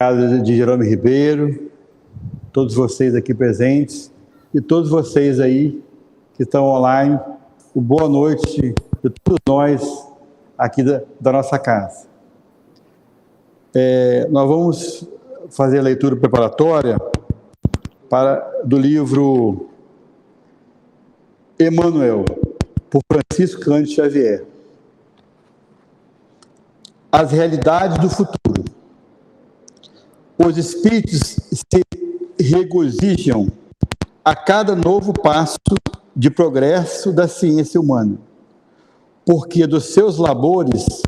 Casa de Jerome Ribeiro, todos vocês aqui presentes e todos vocês aí que estão online, o boa noite de todos nós aqui da nossa casa. Nós vamos fazer a leitura preparatória do livro Emmanuel, por Francisco Cândido Xavier. As realidades do futuro. Os espíritos se regozijam a cada novo passo de progresso da ciência humana, porque dos seus labores,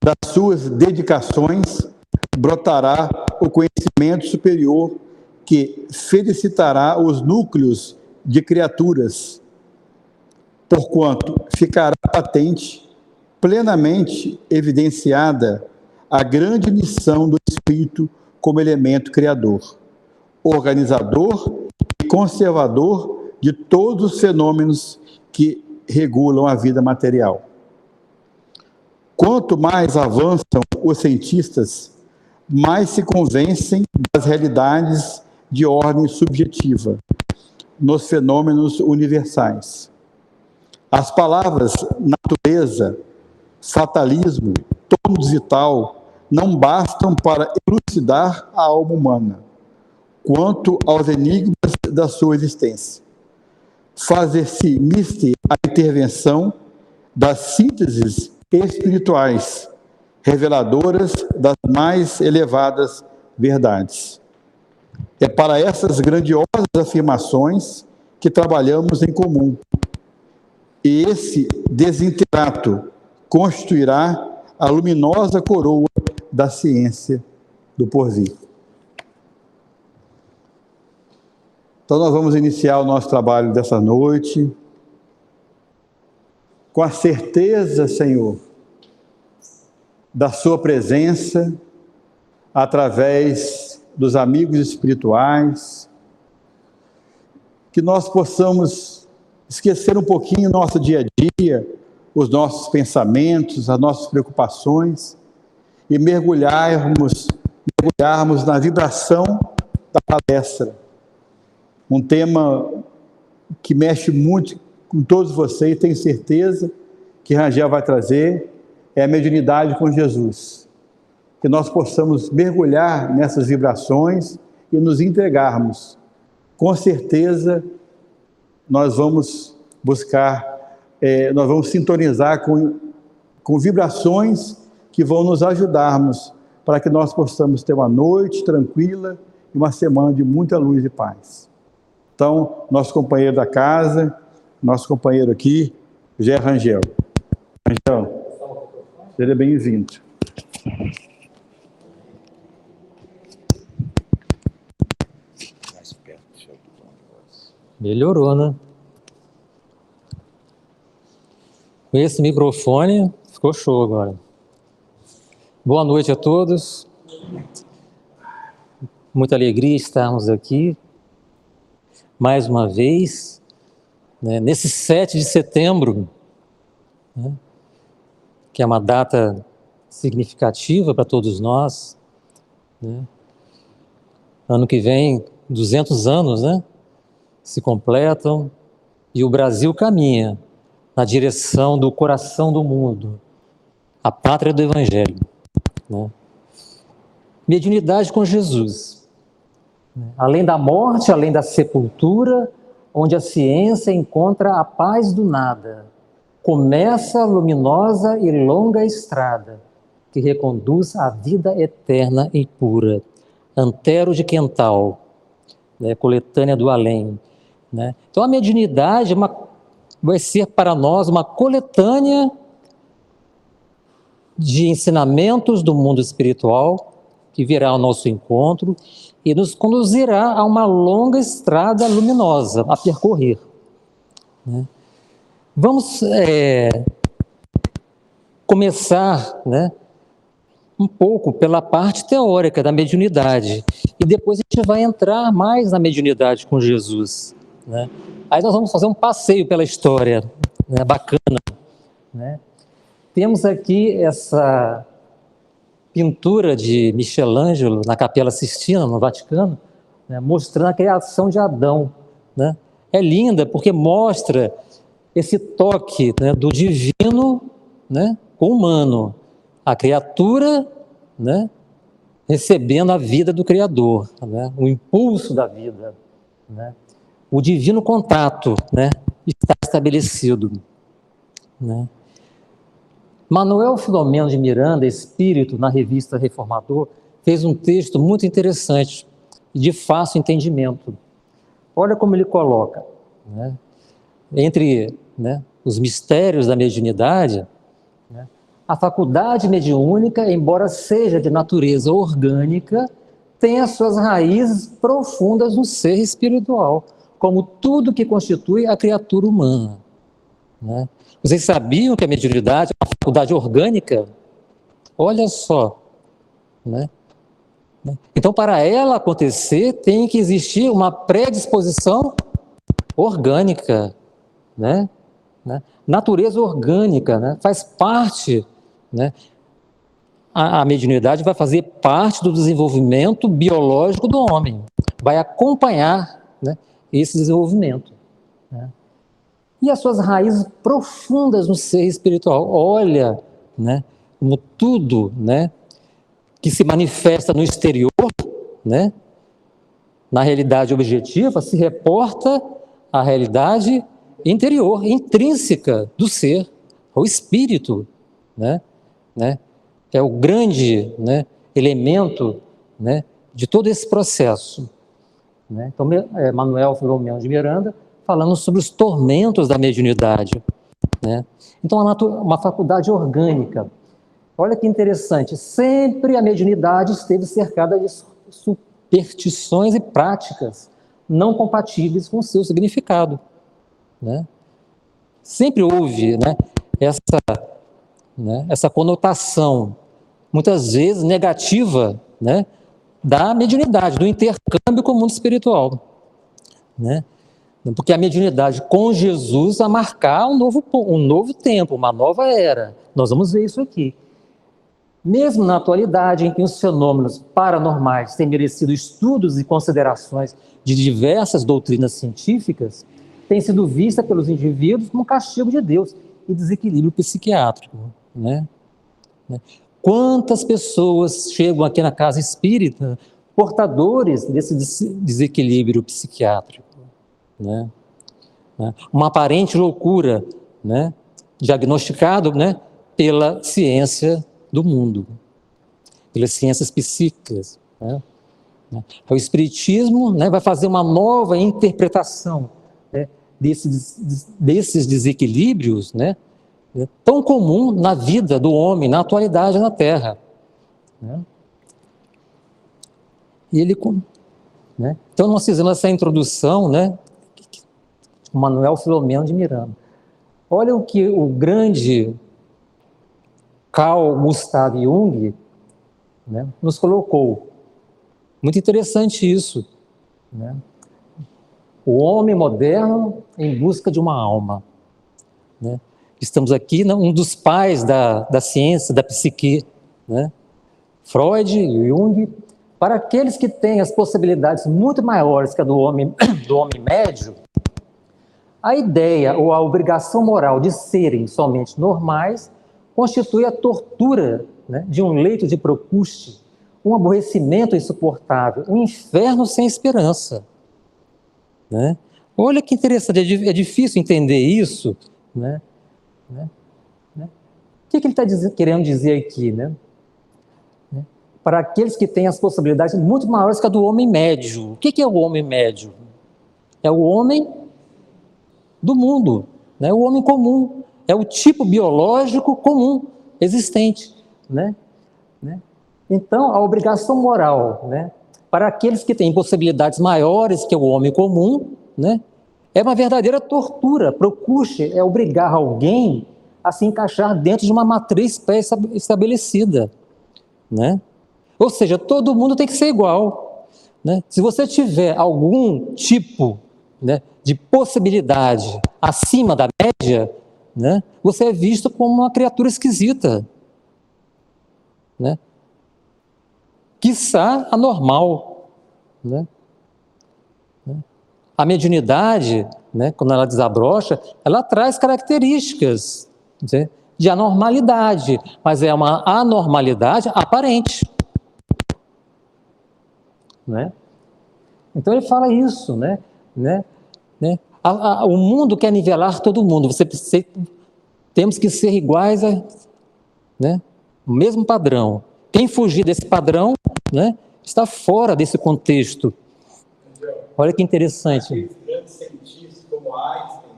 das suas dedicações, brotará o conhecimento superior que felicitará os núcleos de criaturas, porquanto ficará patente, plenamente evidenciada, a grande missão do espírito como elemento criador, organizador e conservador de todos os fenômenos que regulam a vida material. Quanto mais avançam os cientistas, mais se convencem das realidades de ordem subjetiva nos fenômenos universais. As palavras natureza, fatalismo, tônus vital não bastam para elucidar a alma humana quanto aos enigmas da sua existência. Fazer-se mística a intervenção das sínteses espirituais, reveladoras das mais elevadas verdades. É para essas grandiosas afirmações que trabalhamos em comum. E esse desintegrato constituirá a luminosa coroa da ciência do porvir. Então, nós vamos iniciar o nosso trabalho dessa noite com a certeza, Senhor, da sua presença através dos amigos espirituais, que nós possamos esquecer um pouquinho o nosso dia a dia, os nossos pensamentos, as nossas preocupações e mergulharmos na vibração da palestra. Um tema que mexe muito com todos vocês, tenho certeza que Rangel vai trazer, é a mediunidade com Jesus. Que nós possamos mergulhar nessas vibrações e nos entregarmos. Com certeza, nós vamos buscar, nós vamos sintonizar com vibrações que vão nos ajudarmos para que nós possamos ter uma noite tranquila e uma semana de muita luz e paz. Então, nosso companheiro da casa, nosso companheiro aqui, José Rangel. Rangel, seja bem-vindo. Melhorou, né? Com esse microfone, ficou show agora. Boa noite a todos. Muita alegria estarmos aqui, mais uma vez, né, nesse 7 de setembro, né, que é uma data significativa para todos nós, né? Ano que vem, 200 anos, né, se completam, e o Brasil caminha na direção do coração do mundo, a pátria do Evangelho, né? Mediunidade com Jesus. Além da morte, além da sepultura, onde a ciência encontra a paz do nada, começa a luminosa e longa estrada que reconduz à vida eterna e pura. Antero de Quental, né, coletânea do além, né? Então a mediunidade vai ser para nós uma coletânea de ensinamentos do mundo espiritual que virá ao nosso encontro e nos conduzirá a uma longa estrada luminosa a percorrer, né? Vamos começar, né, um pouco pela parte teórica da mediunidade e depois a gente vai entrar mais na mediunidade com Jesus, né? Aí nós vamos fazer um passeio pela história, né, bacana, né? Temos aqui pintura de Michelangelo na Capela Sistina, no Vaticano, né, mostrando a criação de Adão, né? É linda porque mostra esse toque, né, do divino, né, com o humano, a criatura, né, recebendo a vida do Criador, né, o impulso da vida, né, o divino contato, né, está estabelecido, né. Manuel Filomeno de Miranda, espírito, na revista Reformador, fez um texto muito interessante e de fácil entendimento. Olha como ele coloca, né, entre, né, os mistérios da mediunidade, né, a faculdade mediúnica, embora seja de natureza orgânica, tem as suas raízes profundas no ser espiritual, como tudo que constitui a criatura humana, né? Vocês sabiam que a mediunidade é uma faculdade orgânica? Olha só, né? Então, para ela acontecer, tem que existir uma predisposição orgânica, né? Natureza orgânica, né? Faz parte, né? A mediunidade vai fazer parte do desenvolvimento biológico do homem, vai acompanhar, né, esse desenvolvimento, né? E as suas raízes profundas no ser espiritual. Olha, né, como tudo, né, que se manifesta no exterior, né, na realidade objetiva, se reporta à realidade interior, intrínseca do ser, ao espírito, né? É o grande, né, elemento, né, de todo esse processo, né? Então, Manuel Filomeno de Miranda, falando sobre os tormentos da mediunidade, né? Então, uma faculdade orgânica. Olha que interessante, sempre a mediunidade esteve cercada de superstições e práticas não compatíveis com o seu significado, né? Sempre houve, né, essa conotação, muitas vezes negativa, né, da mediunidade, do intercâmbio com o mundo espiritual, né? Porque a mediunidade com Jesus vai marcar um novo tempo, uma nova era. Nós vamos ver isso aqui. Mesmo na atualidade, em que os fenômenos paranormais têm merecido estudos e considerações de diversas doutrinas científicas, tem sido vista pelos indivíduos como castigo de Deus e desequilíbrio psiquiátrico, né? Quantas pessoas chegam aqui na casa espírita portadores desse desequilíbrio psiquiátrico, né? Uma aparente loucura, né, diagnosticado, né, pela ciência do mundo, pelas ciências psíquicas, né? O Espiritismo, né, vai fazer uma nova interpretação, né, desses desequilíbrios, né, tão comum na vida do homem, na atualidade na Terra, né? E ele, né, então nós fizemos essa introdução, né, Manuel Filomeno de Miranda. Olha o que o grande Carl Gustav Jung, né, nos colocou. Muito interessante isso, né? O homem moderno em busca de uma alma, né? Estamos aqui, um dos pais da ciência, da psique, né? Freud e Jung. Para aqueles que têm as possibilidades muito maiores que a do homem médio, a ideia ou a obrigação moral de serem somente normais constitui a tortura, né, de um leito de Procuste, um aborrecimento insuportável, um inferno sem esperança, né? Olha que interessante, é difícil entender isso, né? O que ele está querendo dizer aqui, né? Para aqueles que têm as possibilidades muito maiores que a do homem médio. O que é o homem médio? É o homem do mundo, né? O homem comum, é o tipo biológico comum existente, né? Então, a obrigação moral, né, para aqueles que têm possibilidades maiores que o homem comum, né, é uma verdadeira tortura. Procuste é obrigar alguém a se encaixar dentro de uma matriz pré-estabelecida, né? Ou seja, todo mundo tem que ser igual, né? Se você tiver algum tipo, né, de possibilidade acima da média, né, você é visto como uma criatura esquisita, né? quiçá anormal, né? A mediunidade, né, quando ela desabrocha, ela traz características, né, de anormalidade, mas é uma anormalidade aparente, né? Então ele fala isso, né? O mundo quer nivelar todo mundo. Temos que ser iguais né, o mesmo padrão. Quem fugir desse padrão, né, está fora desse contexto. Olha que interessante. Aqueles grandes cientistas como Einstein,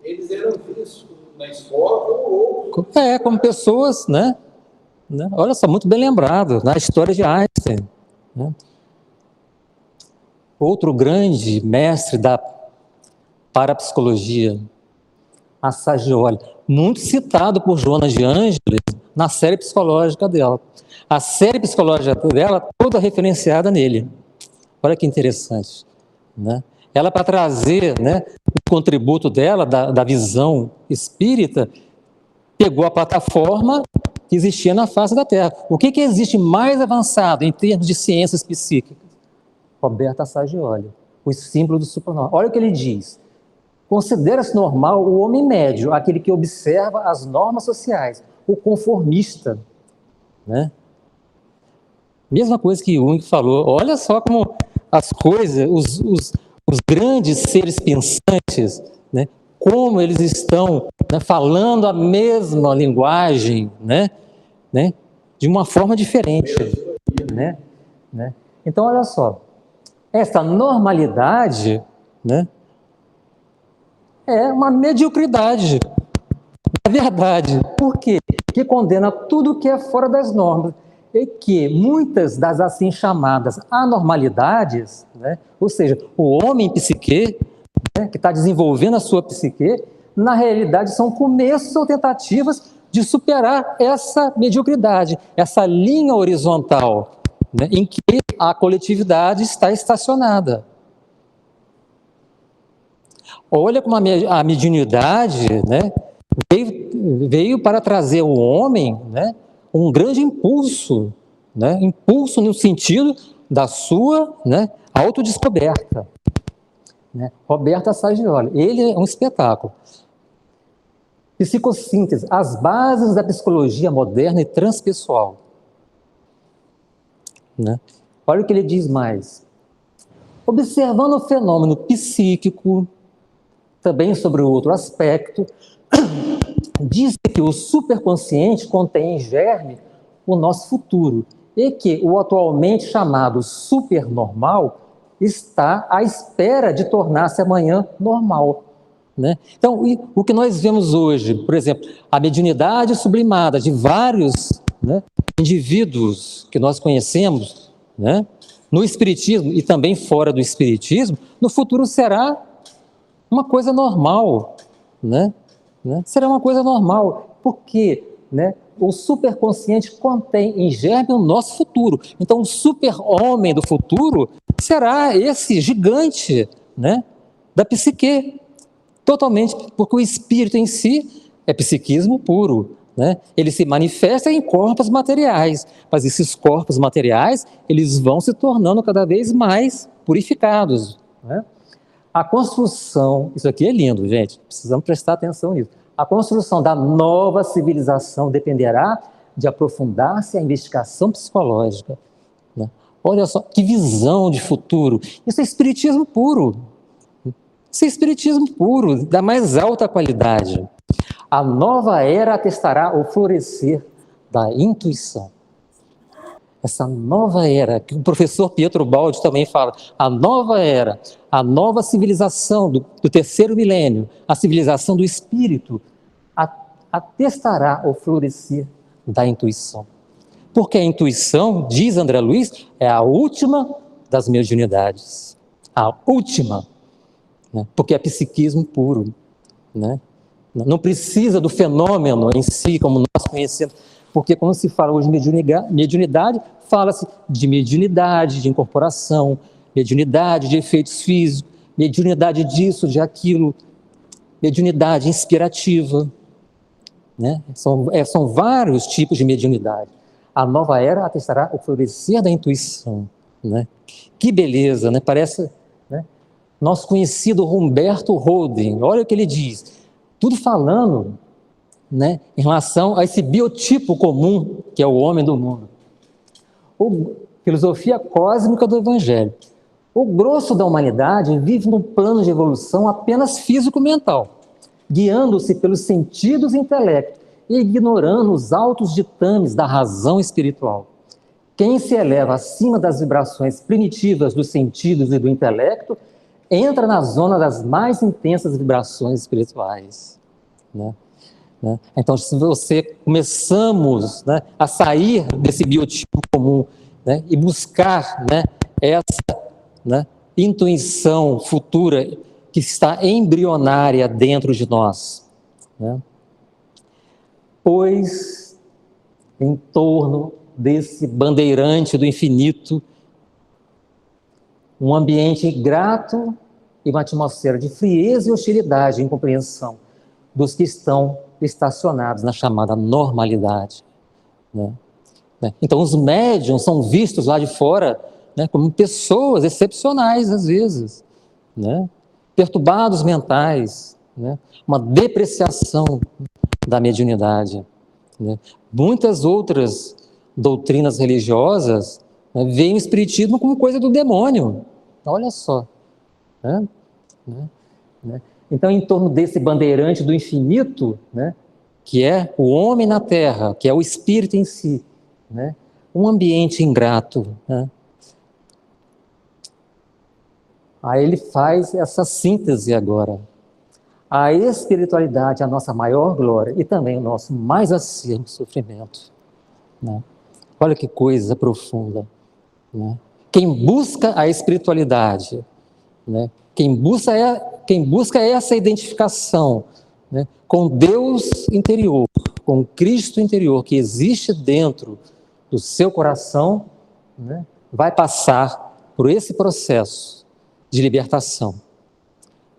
eles eram vistos na escola como outros. Como pessoas, né? Olha só, muito bem lembrado, na história de Einstein, né? Outro grande mestre da parapsicologia, Assagioli, muito citado por Joana de Ângeles na série psicológica dela. A série psicológica dela toda referenciada nele. Olha que interessante, né? Ela, para trazer, né, o contributo dela, da visão espírita, pegou a plataforma que existia na face da Terra. O que existe mais avançado em termos de ciências psíquicas? Roberto Assagioli, o símbolo do supernormal. Olha o que ele diz. Considera-se normal o homem médio, aquele que observa as normas sociais, o conformista, né? Mesma coisa que Jung falou. Olha só como as coisas, os grandes seres pensantes, né, como eles estão, né, falando a mesma linguagem, né, de uma forma diferente, né? Então, olha só, essa normalidade, né, é uma mediocridade, na verdade. Por quê? Que condena tudo que é fora das normas. E que muitas das assim chamadas anormalidades, né, ou seja, o homem psique, né, que está desenvolvendo a sua psique, na realidade são começos ou tentativas de superar essa mediocridade, essa linha horizontal, né, em que a coletividade está estacionada. Olha como a mediunidade, né, veio para trazer ao homem, né, um grande impulso, né, impulso no sentido da sua, né, autodescoberta. Né? Roberto Assagioli, ele é um espetáculo. Psicossíntese, as bases da psicologia moderna e transpessoal. Né? Olha o que ele diz mais. Observando o fenômeno psíquico, também sobre outro aspecto, diz que o superconsciente contém em germe o nosso futuro e que o atualmente chamado supernormal está à espera de tornar-se amanhã normal. Né? Então, o que nós vemos hoje, por exemplo, a mediunidade sublimada de vários, né, indivíduos que nós conhecemos, né, no espiritismo e também fora do espiritismo, no futuro será uma coisa normal, né? Será uma coisa normal, porque, né, o superconsciente contém em germe o nosso futuro. Então, o super-homem do futuro será esse gigante, né, da psique, totalmente, porque o espírito em si é psiquismo puro, né? Ele se manifesta em corpos materiais, mas esses corpos materiais, eles vão se tornando cada vez mais purificados, né? A construção, isso aqui é lindo, gente, precisamos prestar atenção nisso. A construção da nova civilização dependerá de aprofundar-se a investigação psicológica. Né? Olha só, que visão de futuro. Isso é espiritismo puro. Isso é espiritismo puro, da mais alta qualidade. A nova era atestará o florescer da intuição. Essa nova era, que o professor Pietro Baldi também fala, a nova era, a nova civilização do terceiro milênio, a civilização do espírito, atestará o florescer da intuição. Porque a intuição, diz André Luiz, é a última das mediunidades. A última. Né? Porque é psiquismo puro. Né? Não precisa do fenômeno em si, como nós conhecemos. Porque quando se fala hoje de mediunidade, fala-se de mediunidade, de incorporação, mediunidade de efeitos físicos, mediunidade disso, de aquilo, mediunidade inspirativa. Né? São vários tipos de mediunidade. A nova era atestará o florescer da intuição, né? Que beleza, né? Parece, né? Nosso conhecido Humberto Holden, olha o que ele diz, tudo falando, né, em relação a esse biotipo comum que é o homem do mundo. Filosofia cósmica do Evangelho. O grosso da humanidade vive num plano de evolução apenas físico-mental, guiando-se pelos sentidos e intelecto e ignorando os altos ditames da razão espiritual. Quem se eleva acima das vibrações primitivas dos sentidos e do intelecto entra na zona das mais intensas vibrações espirituais, né? Então, se começamos, né, a sair desse biotipo comum, né, e buscar, né, essa, né, intuição futura que está embrionária dentro de nós, né? Pois em torno desse bandeirante do infinito, um ambiente grato e uma atmosfera de frieza e hostilidade e incompreensão dos que estão estacionados na chamada normalidade, né? Então os médiuns são vistos lá de fora, né, como pessoas excepcionais às vezes, né, perturbados mentais, né, uma depreciação da mediunidade, né. Muitas outras doutrinas religiosas, né, veem o espiritismo como coisa do demônio, olha só, né? Então, em torno desse bandeirante do infinito, né, que é o homem na Terra, que é o espírito em si, né, um ambiente ingrato, né? Aí ele faz essa síntese agora. A espiritualidade é a nossa maior glória e também o nosso mais acirrado sofrimento, né? Olha que coisa profunda, né? Quem busca a espiritualidade, né, quem busca essa identificação, né, com Deus interior, com Cristo interior, que existe dentro do seu coração, né, vai passar por esse processo de libertação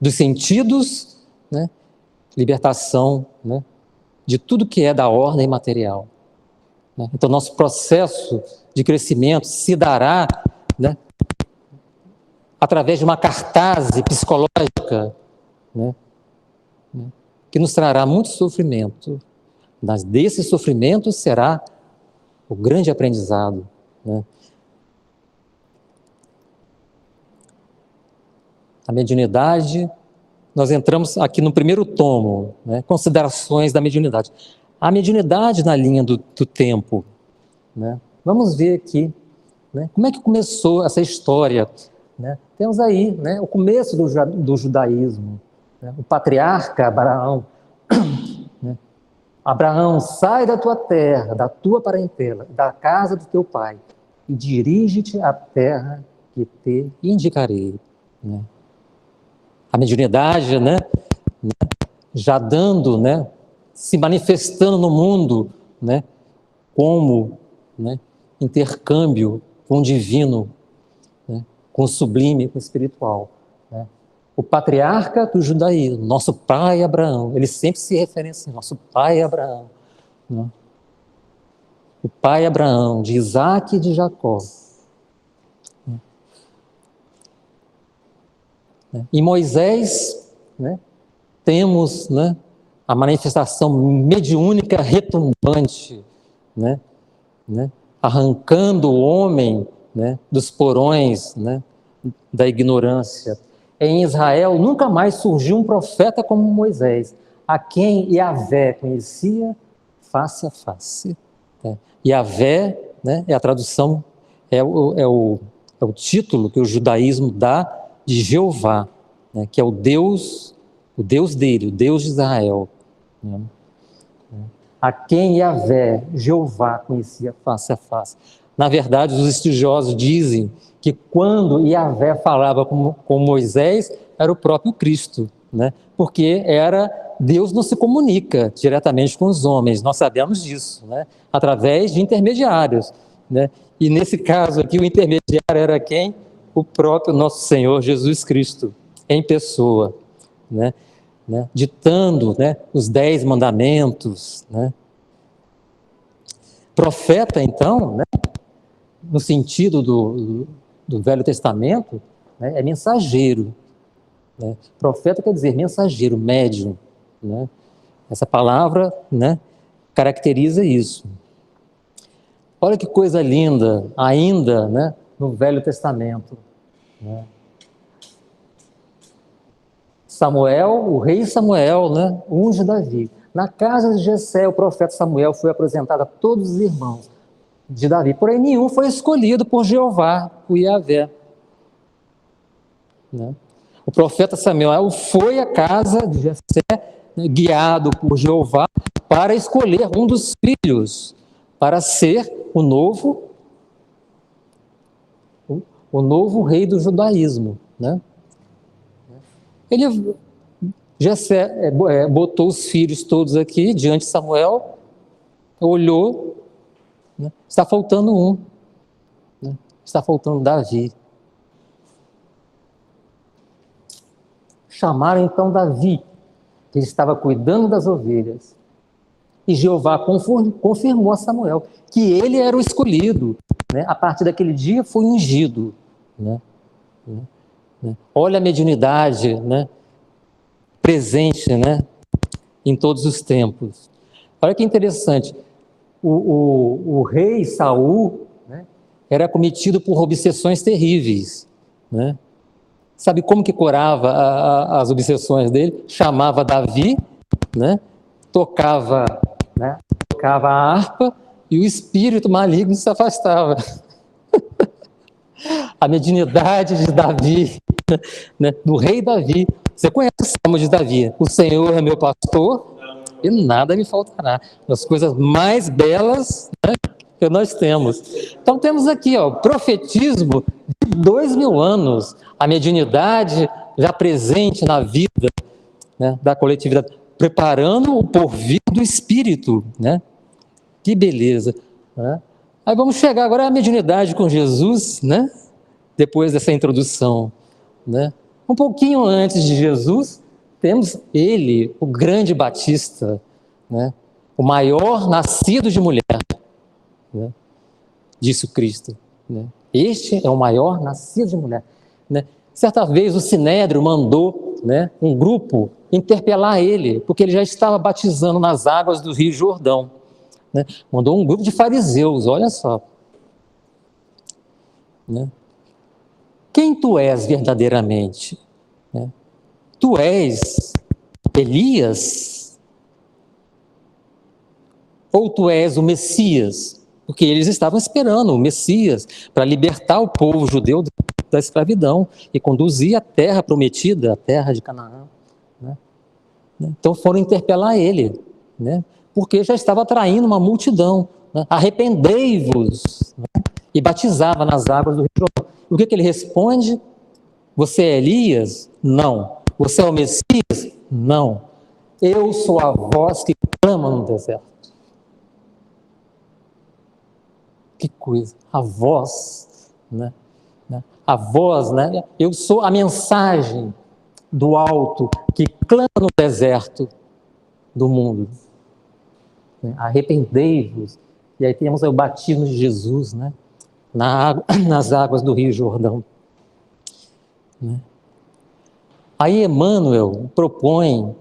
dos sentidos, né, libertação, né, de tudo que é da ordem material, né? Então, nosso processo de crescimento se dará, né, através de uma cartaz psicológica, né, que nos trará muito sofrimento, mas desse sofrimento será o grande aprendizado, né? A mediunidade, nós entramos aqui no primeiro tomo, né, considerações da mediunidade. A mediunidade na linha do tempo, né? Vamos ver aqui, né, como é que começou essa história, né? Temos aí, né, o começo do judaísmo, né? O patriarca Abraão, né? Abraão, sai da tua terra, da tua parentela, da casa do teu pai, e dirige-te à terra que te indicarei, né? A mediunidade, né, já dando, né, se manifestando no mundo, né, como, né, intercâmbio com o divino, né, com o sublime, com o espiritual, né. O patriarca do judaísmo, nosso pai Abraão, ele sempre se referencia, nosso pai Abraão, né. O pai Abraão, de Isaac e de Jacó. Em Moisés, né, temos, né, a manifestação mediúnica retumbante, né, arrancando o homem, né, dos porões, né, da ignorância. Em Israel nunca mais surgiu um profeta como Moisés, a quem Yahvé conhecia face a face. Yahvé, né, é a tradução, é o título que o judaísmo dá de Jeová, né, que é o Deus dele, o Deus de Israel, né, a quem Yahvé, Jeová, conhecia face a face. Na verdade, os estudiosos dizem que quando Yahvé falava com Moisés, era o próprio Cristo, né, porque Deus não se comunica diretamente com os homens, nós sabemos disso, né, através de intermediários, né, e nesse caso aqui o intermediário era quem? O próprio nosso Senhor Jesus Cristo, em pessoa, né? Ditando, né, os 10 mandamentos, né? Profeta, então, né, no sentido do Velho Testamento, né, é mensageiro. Né? Profeta quer dizer mensageiro, médium. Né? Essa palavra, né, caracteriza isso. Olha que coisa linda, ainda, né, no Velho Testamento. Né? Samuel, o rei Samuel, né, unge Davi. Na casa de Jessé, o profeta Samuel foi apresentado a todos os irmãos de Davi, porém nenhum foi escolhido por Jeová, o Yahvé. Né? O profeta Samuel foi à casa de Jessé, né, guiado por Jeová, para escolher um dos filhos, para ser o novo rei do judaísmo. Né? Jessé botou os filhos todos aqui diante de Samuel, olhou, né? Está faltando um, né? Está faltando Davi. Chamaram então Davi, que estava cuidando das ovelhas, e Jeová confirmou a Samuel que ele era o escolhido. Né? A partir daquele dia foi ungido. Né? Olha a mediunidade, né, presente, né, em todos os tempos. Olha que interessante, o rei Saul, né, era cometido por obsessões terríveis. Né? Sabe como que curava as obsessões dele? Chamava Davi, né, tocava a harpa e o espírito maligno se afastava. A mediunidade de Davi, né, do rei Davi. Você conhece o Salmo de Davi? O Senhor é meu pastor e nada me faltará. As coisas mais belas, né, que nós temos. Então temos aqui, ó, profetismo de 2000 anos, a mediunidade já presente na vida, né, da coletividade, preparando o porvir do espírito. Né? Que beleza. Né? Aí vamos chegar agora à mediunidade com Jesus, né? Depois dessa introdução. Né? Um pouquinho antes de Jesus, temos ele, o grande Batista, né? O maior nascido de mulher, né? Disse o Cristo. Né? Este é o maior nascido de mulher. Né? Certa vez o Sinédrio mandou, né, um grupo interpelar ele, porque ele já estava batizando nas águas do Rio Jordão. Né? Mandou um grupo de fariseus, olha só. Né? Quem tu és verdadeiramente? Né? Tu és Elias? Ou tu és o Messias? Porque eles estavam esperando o Messias para libertar o povo judeu da escravidão e conduzir a terra prometida, a terra de Canaã. Né? Então foram interpelar ele, né? Porque já estava atraindo uma multidão. Né? Arrependei-vos, né? E batizava nas águas do Rio Jordão. O que ele responde? Você é Elias? Não. Você é o Messias? Não. Eu sou a voz que clama no deserto. Que coisa, a voz, né? A voz, né? Eu sou a mensagem do alto que clama no deserto do mundo. Arrependei-vos. E aí temos o batismo de Jesus, né? Nas águas do Rio Jordão. Né? Aí Emmanuel propõe,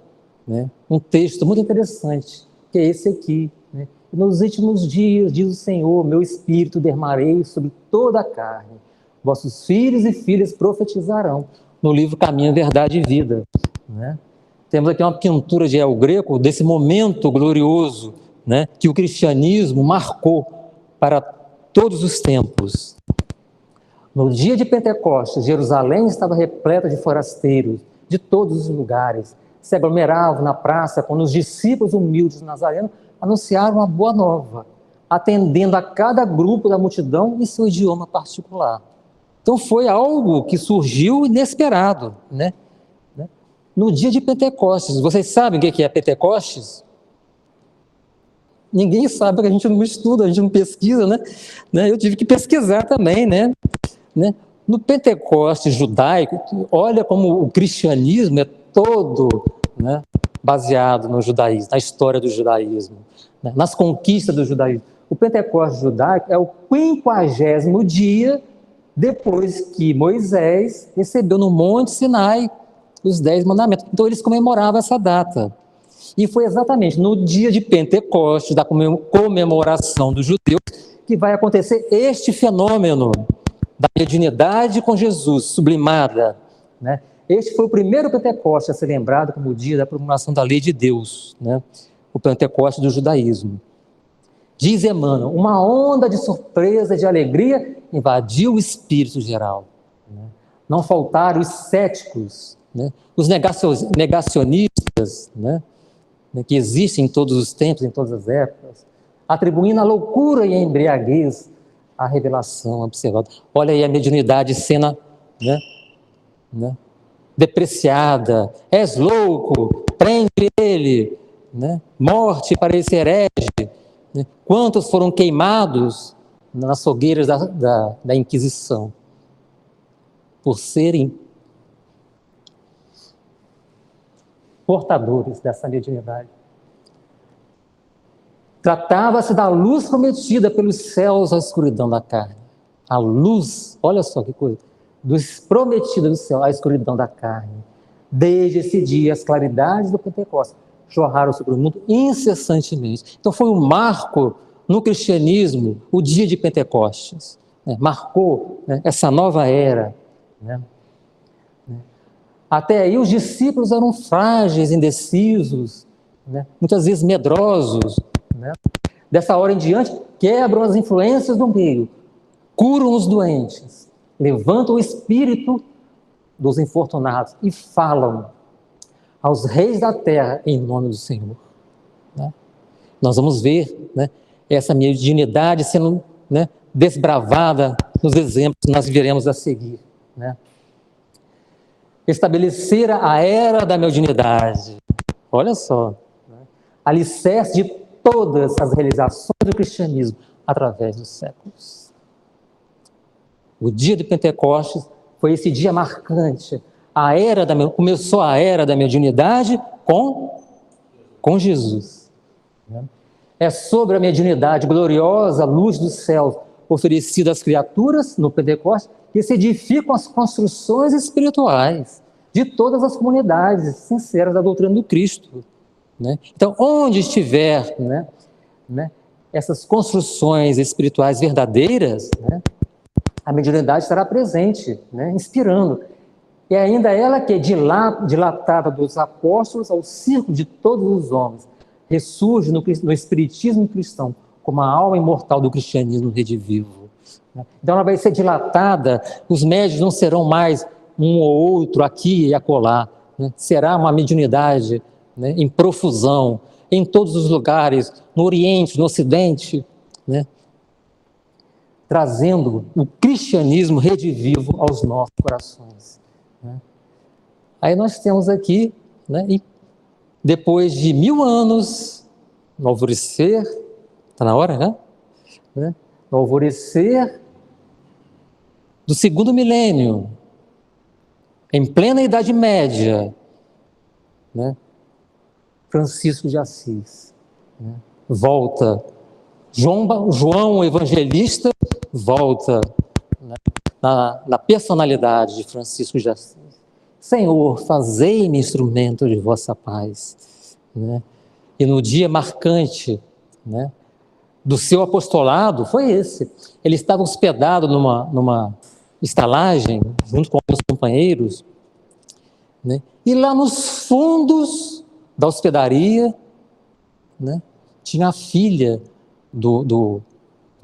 né, um texto muito interessante, que é esse aqui. Né? Nos últimos dias, diz o Senhor, meu espírito derramarei sobre toda a carne. Vossos filhos e filhas profetizarão. No livro Caminho, Verdade e Vida. Né? Temos aqui uma pintura de El Greco desse momento glorioso, né, que o cristianismo marcou para todos os tempos. No dia de Pentecostes, Jerusalém estava repleta de forasteiros de todos os lugares. Se aglomeravam na praça quando os discípulos humildes nazarenos anunciaram a boa nova, atendendo a cada grupo da multidão em seu idioma particular. Então foi algo que surgiu inesperado, né? No dia de Pentecostes. Vocês sabem o que é Pentecostes? Ninguém sabe, porque a gente não estuda, a gente não pesquisa, né? Eu tive que pesquisar também, né? No Pentecostes judaico, olha como o cristianismo é todo, né, baseado no judaísmo, na história do judaísmo, né, nas conquistas do judaísmo. O Pentecostes judaico é o 50º dia depois que Moisés recebeu no Monte Sinai os 10 mandamentos. Então eles comemoravam essa data. E foi exatamente no dia de Pentecostes, da comemoração dos judeus, que vai acontecer este fenômeno da mediunidade com Jesus, sublimada, né? Este foi o primeiro Pentecostes a ser lembrado como o dia da promulgação da lei de Deus, né? O Pentecostes do judaísmo. Diz Emmanuel, uma onda de surpresa e de alegria invadiu o espírito geral, né? Não faltaram os céticos, né? Os negacionistas, né? Que existem em todos os tempos, em todas as épocas, atribuindo a loucura e a embriaguez à revelação observada. Olha aí a mediunidade sendo, né, depreciada. És louco, prende ele, né? Morte para esse herege. Né? Quantos foram queimados nas fogueiras da Inquisição por serem portadores dessa mediunidade. Tratava-se da luz prometida pelos céus à escuridão da carne. A luz, olha só que coisa, prometida do céu à escuridão da carne. Desde esse dia, as claridades do Pentecostes jorraram sobre o mundo incessantemente. Então foi um marco no cristianismo, o dia de Pentecostes. Né? Marcou, né, essa nova era, né? Até aí os discípulos eram frágeis, indecisos, né? Muitas vezes medrosos, né? Dessa hora em diante, quebram as influências do meio, curam os doentes, levantam o espírito dos infortunados e falam aos reis da terra em nome do Senhor. Né? Nós vamos ver, né, essa mediunidade sendo, né, desbravada nos exemplos que nós veremos a seguir, né? Estabelecer a era da mediunidade. Olha só, né? Alicerce de todas as realizações do cristianismo através dos séculos. O dia de Pentecostes foi esse dia marcante. Começou a era da mediunidade com Jesus. Né? É sobre a mediunidade gloriosa, luz dos céus, oferecida às criaturas no Pentecostes, que se edificam as construções espirituais de todas as comunidades sinceras da doutrina do Cristo. Né? Então, onde estiver, né, essas construções espirituais verdadeiras, né, a mediunidade estará presente, né, inspirando. E ainda ela que, dilatada dos apóstolos ao círculo de todos os homens, ressurge no espiritismo cristão como a alma imortal do cristianismo redivivo. Então ela vai ser dilatada, os médiuns não serão mais um ou outro aqui e acolá, né? Será uma mediunidade, né, em profusão, em todos os lugares, no Oriente, no Ocidente, né? Trazendo o cristianismo redivivo aos nossos corações. Né? Aí nós temos aqui, né, depois de 1000 anos, no alvorecer, está na hora, né? No alvorecer do 2º milênio, em plena Idade Média, né? Francisco de Assis, né? Volta, João Evangelista volta, né, na personalidade de Francisco de Assis. Senhor, fazei-me instrumento de vossa paz. Né? E no dia marcante, né, do seu apostolado foi esse. Ele estava hospedado numa estalagem, junto com os companheiros, né? E lá nos fundos da hospedaria, né, tinha a filha do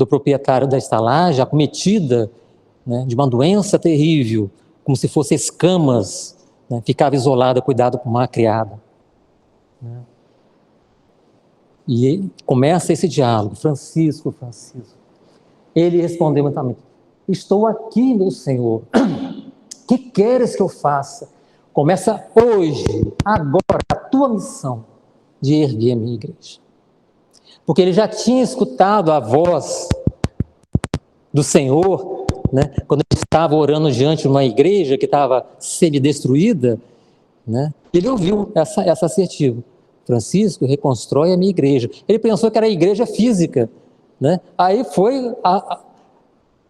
proprietário da estalagem, acometida, né, de uma doença terrível, como se fossem escamas, né, ficava isolada, cuidada por uma criada. Né? E começa esse diálogo, Francisco. Ele respondeu mentalmente, estou aqui, meu Senhor, que queres que eu faça? Começa hoje, agora, a tua missão de erguer a minha igreja. Porque ele já tinha escutado a voz do Senhor, né, quando ele estava orando diante de uma igreja que estava semi-destruída, né, ele ouviu essa assertiva. Francisco, reconstrói a minha igreja. Ele pensou que era a igreja física, né? Aí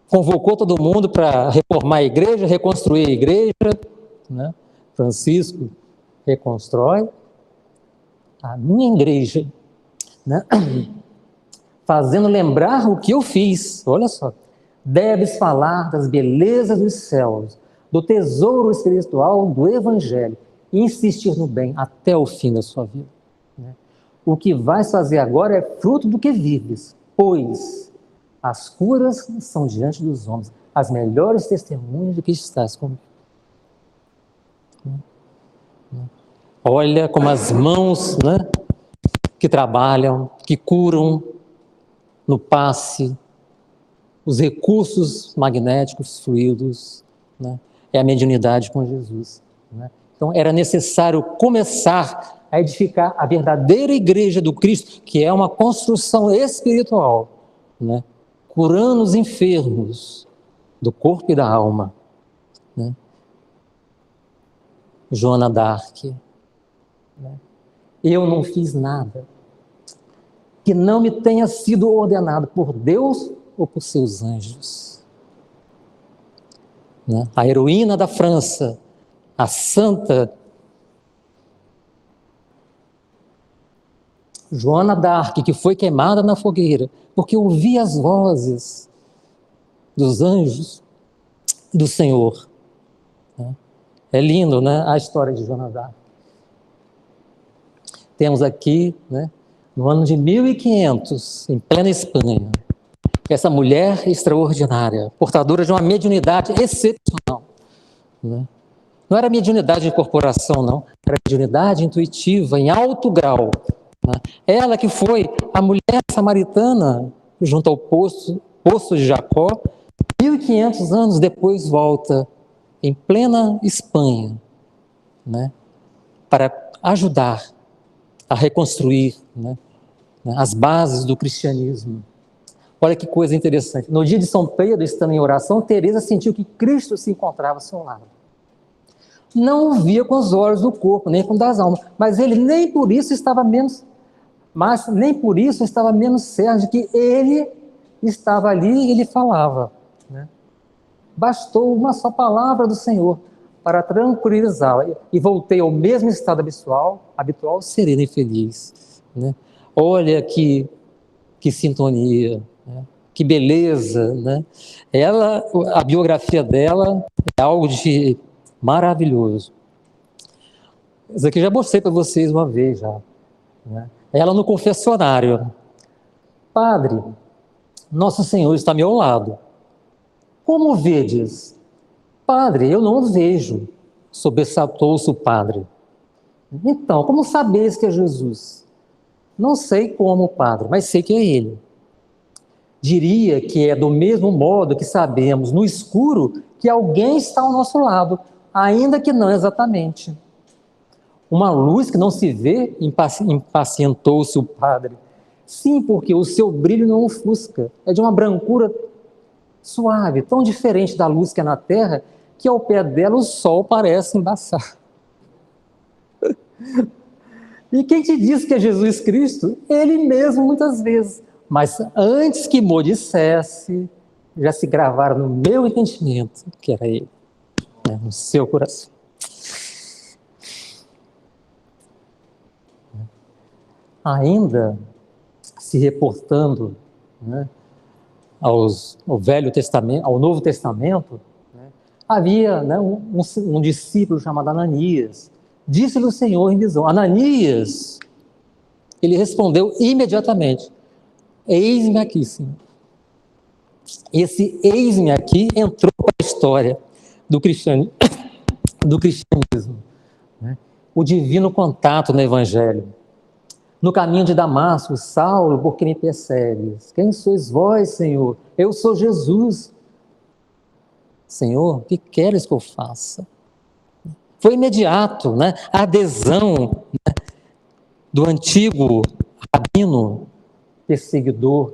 convocou todo mundo para reformar a igreja, reconstruir a igreja, né? Francisco reconstrói a minha igreja, né? Fazendo lembrar o que eu fiz. Olha só, deves falar das belezas dos céus, do tesouro espiritual do Evangelho, e insistir no bem até o fim da sua vida. O que vais fazer agora é fruto do que vives, pois as curas são diante dos homens, as melhores testemunhas de que estás comigo. Olha como as mãos, né, que trabalham, que curam no passe, os recursos magnéticos fluidos, né, é a mediunidade com Jesus. Né? Então era necessário começar a edificar a verdadeira igreja do Cristo, que é uma construção espiritual, né? Curando os enfermos do corpo e da alma. Né? Joana d'Arc. Né? Eu não fiz nada que não me tenha sido ordenado por Deus ou por seus anjos. Né? A heroína da França, a santa Joana d'Arc, que foi queimada na fogueira, porque ouvia as vozes dos anjos do Senhor. É lindo, né, a história de Joana d'Arc. Temos aqui, né, no ano de 1500, em plena Espanha, essa mulher extraordinária, portadora de uma mediunidade excepcional. Né? Não era mediunidade de incorporação, não. Era mediunidade intuitiva, em alto grau. Né? Ela que foi a mulher samaritana junto ao poço de Jacó, 1500 anos depois volta, em plena Espanha, né? Para ajudar a reconstruir, né, as bases do cristianismo. Olha que coisa interessante. No dia de São Pedro, estando em oração, Teresa sentiu que Cristo se encontrava ao seu lado. Não o via com os olhos do corpo, nem com o das almas, mas ele nem por isso estava menos certo de que ele estava ali e ele falava. Né? Bastou uma só palavra do Senhor para tranquilizá-la e voltei ao mesmo estado habitual, sereno e feliz. Né? Olha que sintonia, né? Que beleza, né? A biografia dela é algo de maravilhoso. Isso aqui já mostrei para vocês uma vez já. Né? Ela no confessionário. Padre, Nosso Senhor está ao meu lado. Como o vedes? Padre, eu não o vejo. Sobressaltou-se o padre. Então, como sabeis que é Jesus? Não sei como, padre, mas sei que é ele. Diria que é do mesmo modo que sabemos no escuro que alguém está ao nosso lado, ainda que não exatamente. Uma luz que não se vê, impacientou-se o padre. Sim, porque o seu brilho não ofusca, é de uma brancura suave, tão diferente da luz que é na terra, que ao pé dela o sol parece embaçar. E quem te diz que é Jesus Cristo? Ele mesmo, muitas vezes. Mas antes que Mo dissesse, já se gravaram no meu entendimento que era ele, né, no seu coração. Ainda se reportando, né, ao Novo Testamento, né, havia, né, um discípulo chamado Ananias. Disse-lhe o Senhor em visão: Ananias. Ele respondeu imediatamente: eis-me aqui, Senhor. Esse eis-me aqui entrou para a história do cristianismo, né? O divino contato no Evangelho. No caminho de Damasco, Saulo, por que me persegues? Quem sois vós, Senhor? Eu sou Jesus. Senhor, o que queres que eu faça? Foi imediato, né? A adesão, né, do antigo rabino perseguidor,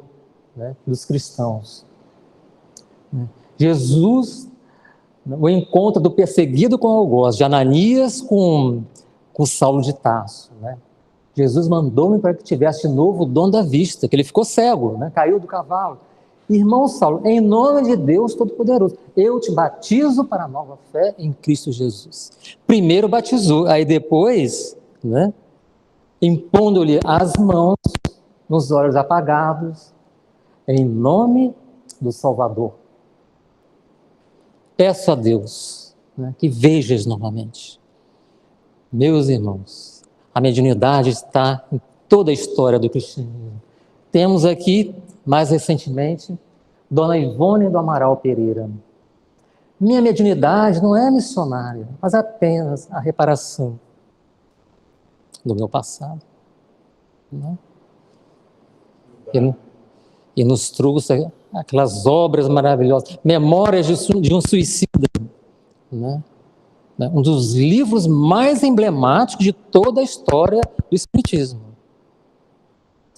né, dos cristãos. Jesus, o encontro do perseguido com o algoz, de Ananias com Saulo de Tarso. Né? Jesus mandou-me para que tivesse de novo o dom da vista, que ele ficou cego, né? Caiu do cavalo. Irmão Saulo, em nome de Deus Todo-Poderoso, eu te batizo para a nova fé em Cristo Jesus. Primeiro batizou, aí depois, né, impondo-lhe as mãos nos olhos apagados, em nome do Salvador. Peço a Deus, né, que vejas novamente. Meus irmãos, a mediunidade está em toda a história do cristianismo. Temos aqui, mais recentemente, Dona Ivone do Amaral Pereira. Minha mediunidade não é missionária, mas apenas a reparação do meu passado. Né? E nos trouxe aquelas obras maravilhosas, Memórias de um Suicida, né? Um dos livros mais emblemáticos de toda a história do Espiritismo.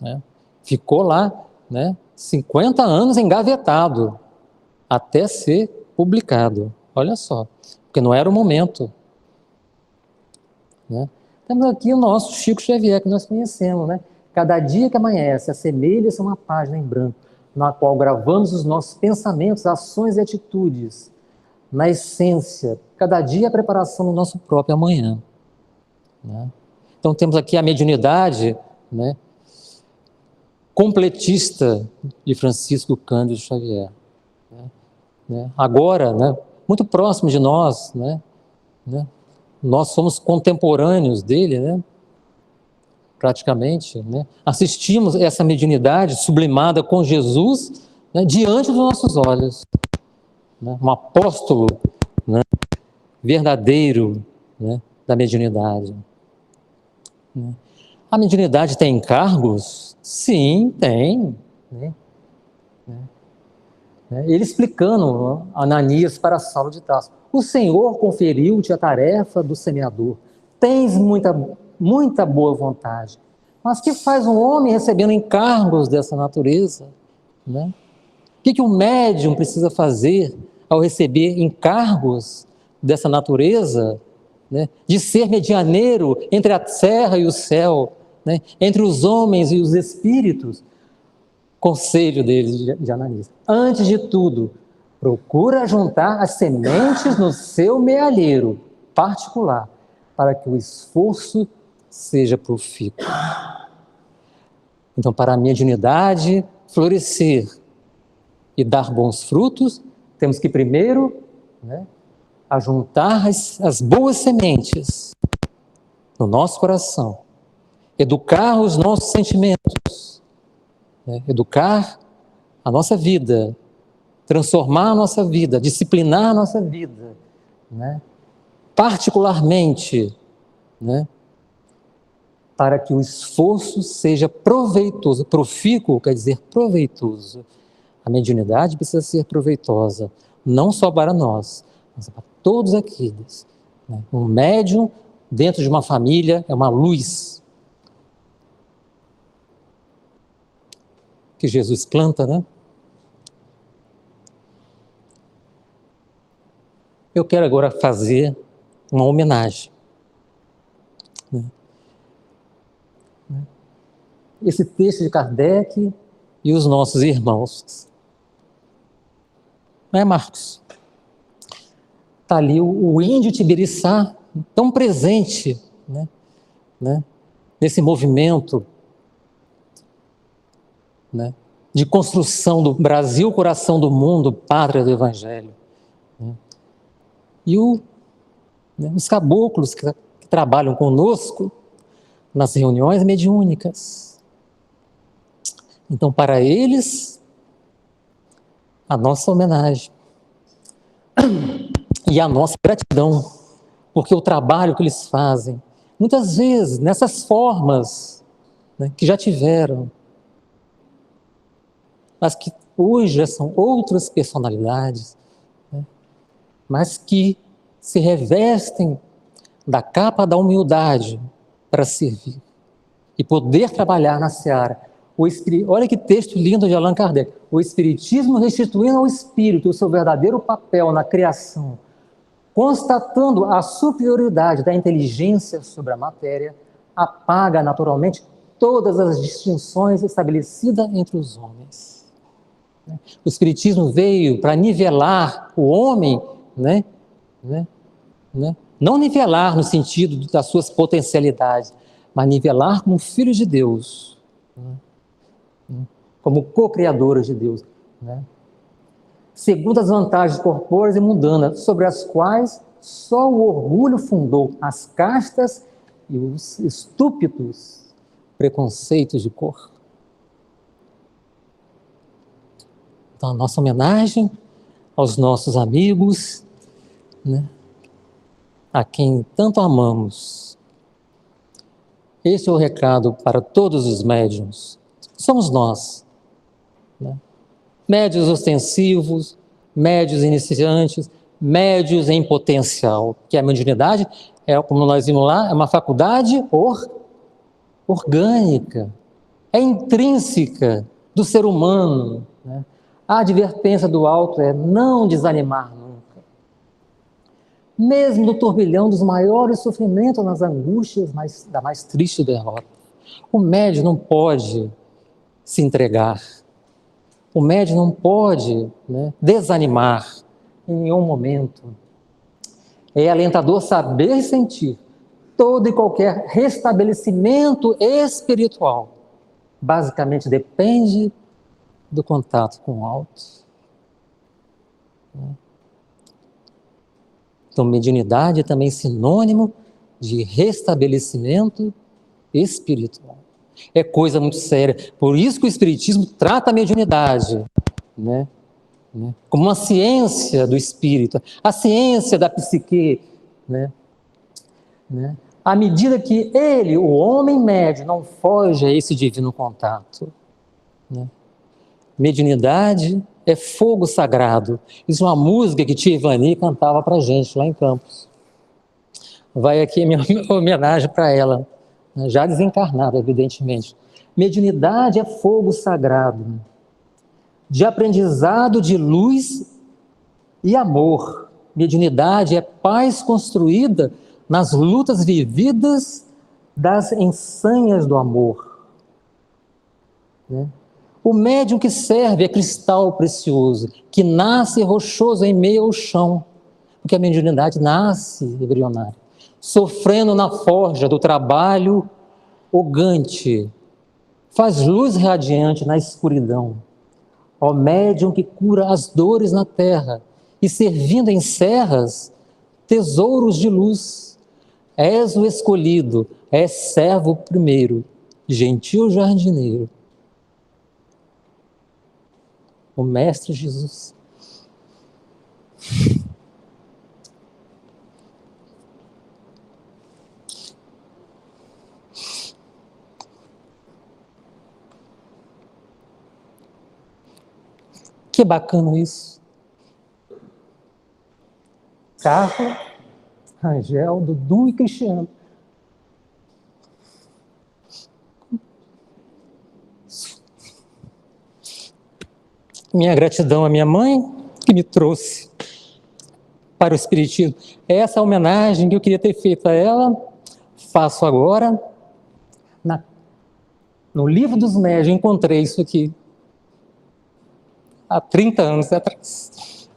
Né? Ficou lá, né, 50 anos engavetado, até ser publicado. Olha só, porque não era o momento. Né? Temos aqui o nosso Chico Xavier, que nós conhecemos. Né? Cada dia que amanhece, assemelha-se a uma página em branco, na qual gravamos os nossos pensamentos, ações e atitudes. Na essência, cada dia a preparação do nosso próprio amanhã. Né? Então temos aqui a mediunidade, né, completista de Francisco Cândido Xavier. Né? Agora, né, muito próximo de nós, né, nós somos contemporâneos dele, né, praticamente. Né? Assistimos essa mediunidade sublimada com Jesus, né, diante dos nossos olhos. Né? Um apóstolo, né, verdadeiro, né, da mediunidade. Né? A mediunidade tem encargos? Sim, tem. Né? Ele explicando a Ananias para Saulo de Tarso: o Senhor conferiu-te a tarefa do semeador. Tens muita boa vontade. Mas que faz um homem recebendo encargos dessa natureza? Né? O que o médium precisa fazer ao receber encargos dessa natureza, né, de ser medianeiro entre a terra e o céu, né, entre os homens e os espíritos? Conselho dele de Ananias: antes de tudo, procura juntar as sementes no seu mealheiro particular, para que o esforço seja profícuo. Então, para a mediunidade florescer e dar bons frutos, temos que primeiro, né, ajuntar as boas sementes no nosso coração, educar os nossos sentimentos, né, educar a nossa vida, transformar a nossa vida, disciplinar a nossa vida, né, particularmente, né, para que o esforço seja proveitoso. Profícuo quer dizer proveitoso. A mediunidade precisa ser proveitosa, não só para nós, mas para todos aqueles. Né? Um médium dentro de uma família é uma luz que Jesus planta, né? Eu quero agora fazer uma homenagem. Né? Esse texto de Kardec e os nossos irmãos. Não é, Marcos? Está ali o índio Tibiriçá, tão presente, né, nesse movimento, né, de construção do Brasil, coração do mundo, pátria do Evangelho. Né? E os caboclos que trabalham conosco nas reuniões mediúnicas. Então, para eles, a nossa homenagem e a nossa gratidão, porque o trabalho que eles fazem, muitas vezes, nessas formas, né, que já tiveram, mas que hoje já são outras personalidades, né, mas que se revestem da capa da humildade para servir e poder trabalhar na seara. Olha que texto lindo de Allan Kardec. O Espiritismo restituindo ao Espírito o seu verdadeiro papel na criação, constatando a superioridade da inteligência sobre a matéria, apaga naturalmente todas as distinções estabelecidas entre os homens. O Espiritismo veio para nivelar o homem, não nivelar no sentido das suas potencialidades, mas nivelar como filho de Deus, como co-criadores de Deus, segundo as vantagens corpóreas e mundanas, sobre as quais só o orgulho fundou as castas e os estúpidos preconceitos de cor. Então, a nossa homenagem aos nossos amigos, a quem tanto amamos. Esse é o recado para todos os médiuns. Somos nós. Médios ostensivos, médios iniciantes, médios em potencial. Que a mediunidade, como nós vimos lá, é uma faculdade orgânica, é intrínseca do ser humano. A advertência do alto é não desanimar nunca. Mesmo no turbilhão dos maiores sofrimentos, nas angústias da mais triste derrota. O médium não pode se entregar. O médium não pode desanimar em nenhum momento. É alentador saber e sentir todo e qualquer restabelecimento espiritual. Basicamente depende do contato com o alto. Então, mediunidade é também sinônimo de restabelecimento espiritual. É coisa muito séria. Por isso que o Espiritismo trata a mediunidade, como uma ciência do espírito, a ciência da psique. À medida que ele, o homem médio, não foge a esse divino contato. Mediunidade é fogo sagrado. Isso é uma música que Tia Ivani cantava para a gente lá em Campos. Vai aqui a minha homenagem para ela, já desencarnada, evidentemente. Mediunidade é fogo sagrado, de aprendizado de luz e amor. Mediunidade é paz construída nas lutas vividas das ensanhas do amor. O médium que serve é cristal precioso, que nasce rochoso em meio ao chão, porque a mediunidade nasce embrionária, sofrendo na forja do trabalho ogante, faz luz radiante na escuridão. Ó médium que cura as dores na terra e servindo em serras tesouros de luz, és o escolhido, és servo primeiro, gentil jardineiro. O Mestre Jesus. Que bacana isso. Carla, Rangel, Dudu e Cristiano. Minha gratidão à minha mãe, que me trouxe para o Espiritismo. Essa homenagem que eu queria ter feito a ela, faço agora. No Livro dos Médiuns, encontrei isso aqui. Há 30 anos atrás.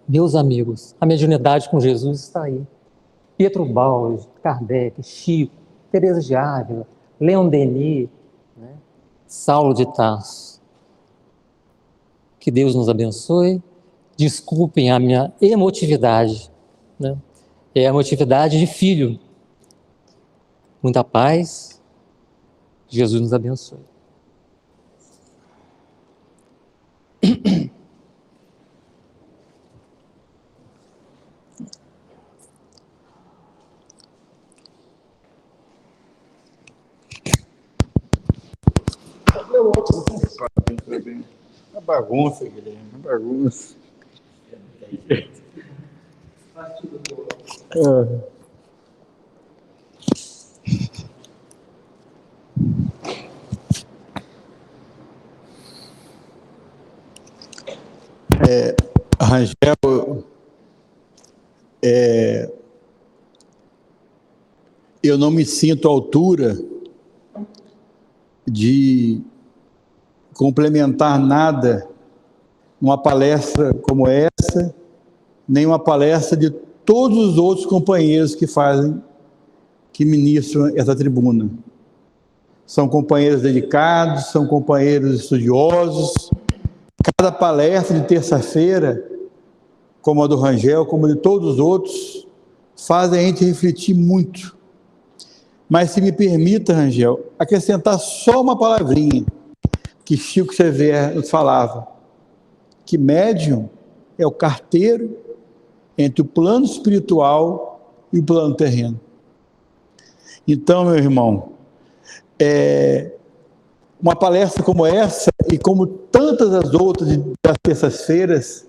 Meus amigos, a mediunidade com Jesus está aí. Pietro Baldi, Kardec, Chico, Teresa de Ávila, Leon Denis, Saulo de Tarso. Que Deus nos abençoe. Desculpem a minha emotividade. É a emotividade de filho. Muita paz. Jesus nos abençoe. Uma bagunça, Guilherme, uma bagunça. Rangel, eu não me sinto à altura de complementar nada numa palestra como essa, nem uma palestra de todos os outros companheiros que ministram essa tribuna. São companheiros dedicados, são companheiros estudiosos. Cada palestra de terça-feira, como a do Rangel, como de todos os outros, fazem a gente refletir muito. Mas se me permita, Rangel, acrescentar só uma palavrinha que Chico Xavier nos falava, que médium é o carteiro entre o plano espiritual e o plano terreno. Então, meu irmão, uma palestra como essa e como tantas as outras das terças-feiras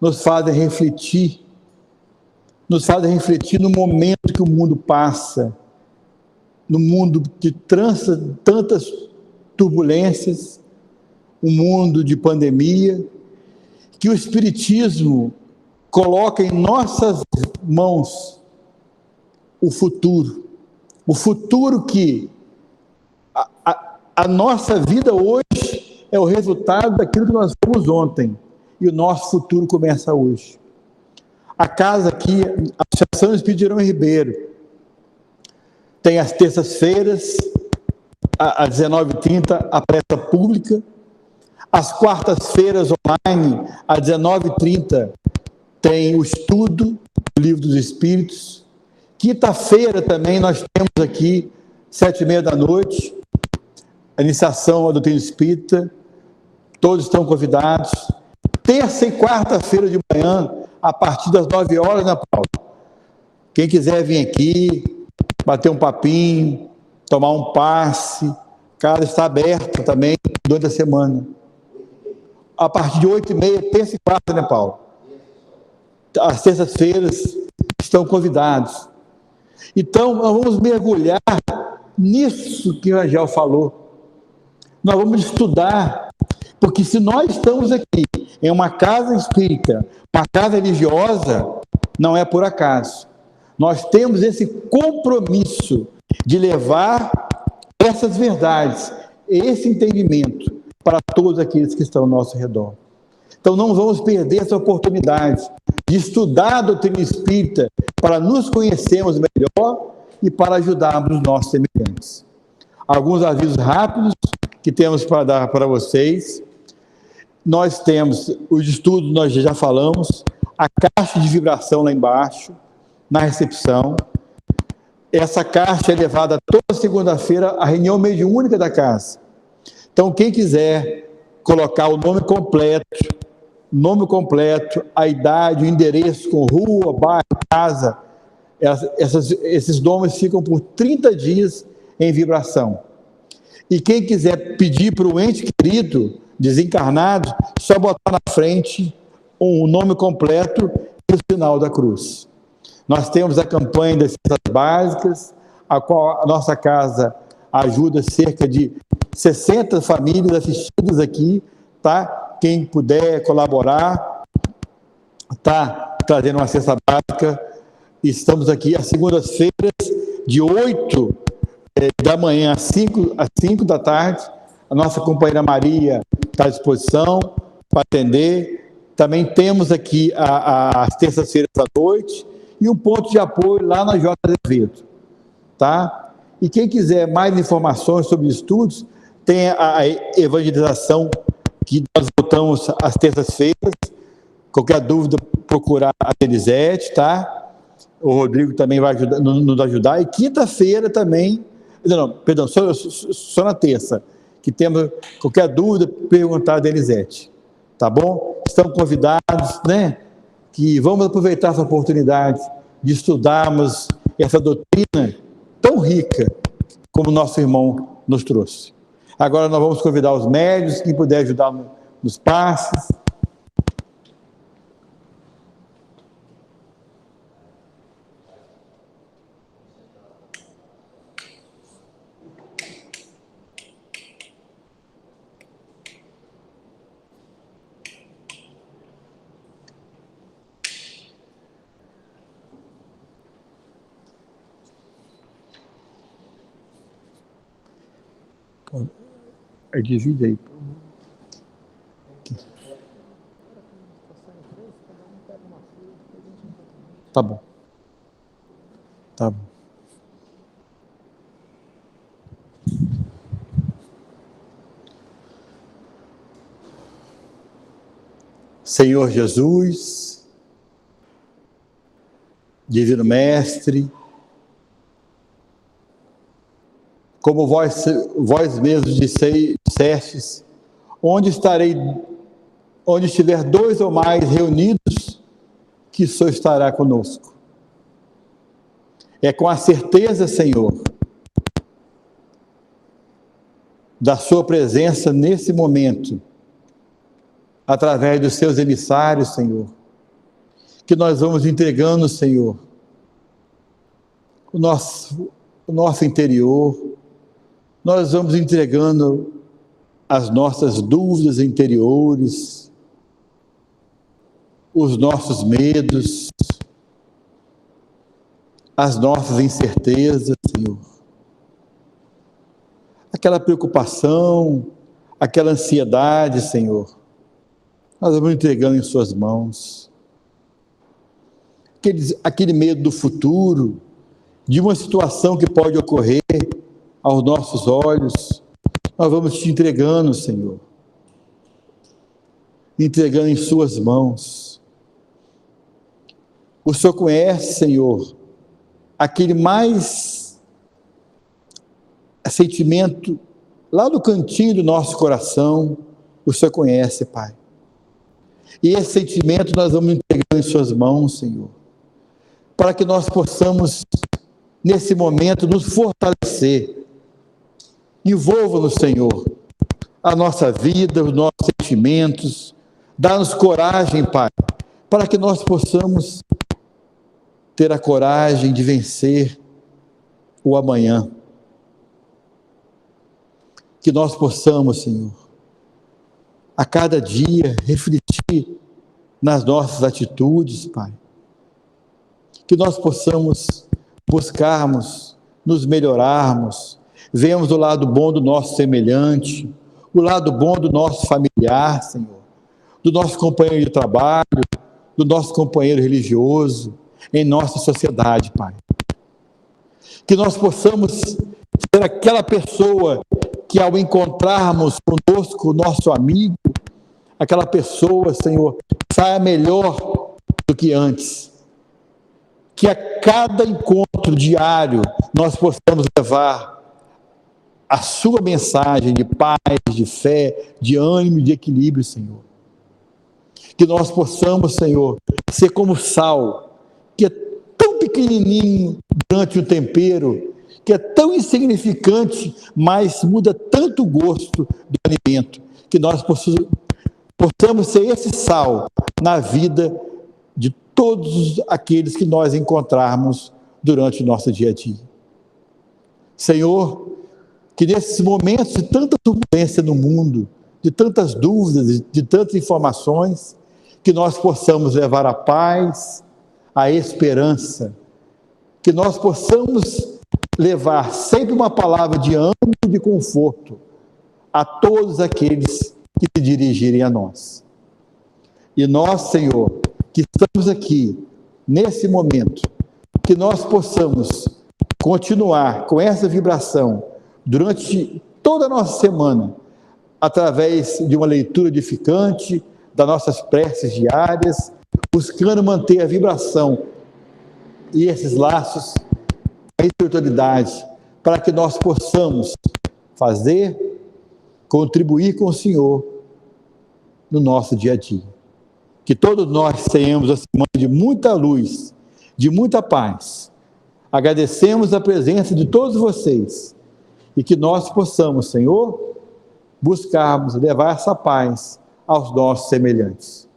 nos fazem refletir no momento que o mundo passa, no mundo que transa tantas turbulências, um mundo de pandemia, que o Espiritismo coloca em nossas mãos o futuro que a nossa vida hoje é o resultado daquilo que nós fomos ontem, e o nosso futuro começa hoje. A casa aqui, a Associação Espírita Jerônimo Ribeiro, tem as terças-feiras, às 19h30, a prece pública. Às quartas-feiras, online, às 19h30, tem o estudo do Livro dos Espíritos. Quinta-feira também nós temos aqui, 19h30, a iniciação à doutrina espírita. Todos estão convidados. Terça e quarta-feira de manhã, a partir das 9h, né, Paulo? Quem quiser vir aqui, bater um papinho, tomar um passe, a casa está aberta também durante a semana. A partir de 8h30, terça e quarta, né, Paulo? As terças-feiras estão convidados. Então, nós vamos mergulhar nisso que o Rangel falou. Nós vamos estudar, porque se nós estamos aqui em uma casa espírita, uma casa religiosa, não é por acaso. Nós temos esse compromisso de levar essas verdades, esse entendimento para todos aqueles que estão ao nosso redor. Então não vamos perder essa oportunidade de estudar a doutrina espírita para nos conhecermos melhor e para ajudarmos os nossos semelhantes. Alguns avisos rápidos que temos para dar para vocês. Nós temos os estudos, nós já falamos, a caixa de vibração lá embaixo, na recepção. Essa caixa é levada toda segunda-feira à reunião mediúnica da casa. Então, quem quiser colocar o nome completo, a idade, o endereço com rua, bairro, casa, esses nomes ficam por 30 dias em vibração. E quem quiser pedir para o ente querido, desencarnado, só botar na frente o nome completo e o sinal da cruz. Nós temos a campanha das cestas básicas, a qual a nossa casa ajuda cerca de 60 famílias assistidas aqui, tá? Quem puder colaborar, tá trazendo uma cesta básica. Estamos aqui às segundas-feiras, de 8 da manhã às 5 da tarde. A nossa companheira Maria está à disposição para atender. Também temos aqui as terças-feiras à noite e um ponto de apoio lá na J. Azevedo, tá? E quem quiser mais informações sobre estudos, tem a evangelização que nós voltamos às terças-feiras. Qualquer dúvida, procurar a Elisete, tá? O Rodrigo também vai nos ajudar. E quinta-feira também, perdão, só na terça, que temos qualquer dúvida, perguntar a Elisete, tá bom? Estão convidados, né? Que vamos aproveitar essa oportunidade de estudarmos essa doutrina tão rica como nosso irmão nos trouxe. Agora nós vamos convidar os médios, quem puder ajudar nos passes. Divide aí. Tá bom. Tá bom. Senhor Jesus, Divino Mestre, como vós mesmos dissestes, onde estiver 2 ou mais reunidos, que só estará conosco. É com a certeza, Senhor, da sua presença nesse momento, através dos seus emissários, Senhor, que nós vamos entregando, Senhor, o nosso interior, nós vamos entregando as nossas dúvidas interiores, os nossos medos, as nossas incertezas, Senhor. Aquela preocupação, aquela ansiedade, Senhor, nós vamos entregando em suas mãos. Aquele medo do futuro, de uma situação que pode ocorrer aos nossos olhos, nós vamos te entregando, Senhor. Entregando em suas mãos. O Senhor conhece, Senhor, aquele mais sentimento lá no cantinho do nosso coração, o Senhor conhece, Pai. E esse sentimento nós vamos entregar em suas mãos, Senhor, para que nós possamos, nesse momento, nos fortalecer. Envolva-nos, Senhor, a nossa vida, os nossos sentimentos, dá-nos coragem, Pai, para que nós possamos ter a coragem de vencer o amanhã. Que nós possamos, Senhor, a cada dia refletir nas nossas atitudes, Pai. Que nós possamos buscarmos, nos melhorarmos, vemos o lado bom do nosso semelhante, o lado bom do nosso familiar, Senhor, do nosso companheiro de trabalho, do nosso companheiro religioso, em nossa sociedade, Pai. Que nós possamos ser aquela pessoa que, ao encontrarmos conosco o nosso amigo, aquela pessoa, Senhor, saia melhor do que antes. Que a cada encontro diário nós possamos levar a sua mensagem de paz, de fé, de ânimo, de equilíbrio, Senhor. Que nós possamos, Senhor, ser como sal, que é tão pequenininho durante o tempero, que é tão insignificante, mas muda tanto o gosto do alimento. Que nós possamos ser esse sal na vida de todos aqueles que nós encontrarmos durante o nosso dia a dia. Senhor, que nesses momentos de tanta turbulência no mundo, de tantas dúvidas, de tantas informações, que nós possamos levar a paz, a esperança, que nós possamos levar sempre uma palavra de ânimo e de conforto a todos aqueles que se dirigirem a nós. E nós, Senhor, que estamos aqui, nesse momento, que nós possamos continuar com essa vibração durante toda a nossa semana, através de uma leitura edificante, das nossas preces diárias, buscando manter a vibração e esses laços com a espiritualidade, para que nós possamos fazer, contribuir com o Senhor no nosso dia a dia. Que todos nós tenhamos a semana de muita luz, de muita paz. Agradecemos a presença de todos vocês e que nós possamos, Senhor, buscarmos levar essa paz aos nossos semelhantes.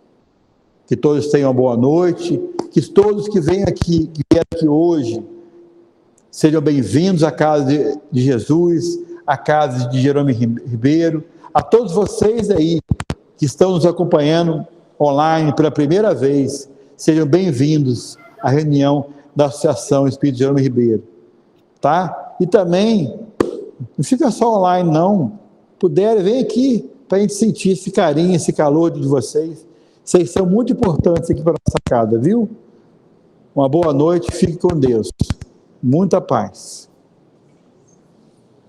Que todos tenham uma boa noite, que todos que vêm aqui, que vieram aqui hoje, sejam bem-vindos à casa de Jesus, à casa de Jerônimo Ribeiro, a todos vocês aí que estão nos acompanhando online pela primeira vez, sejam bem-vindos à reunião da Associação Espírito Jerônimo Ribeiro, tá? E também Não fica só online, não. Puderem, vem aqui para a gente sentir esse carinho, esse calor de vocês. Vocês são muito importantes aqui para a nossa casa, viu? Uma boa noite, fique com Deus. Muita paz.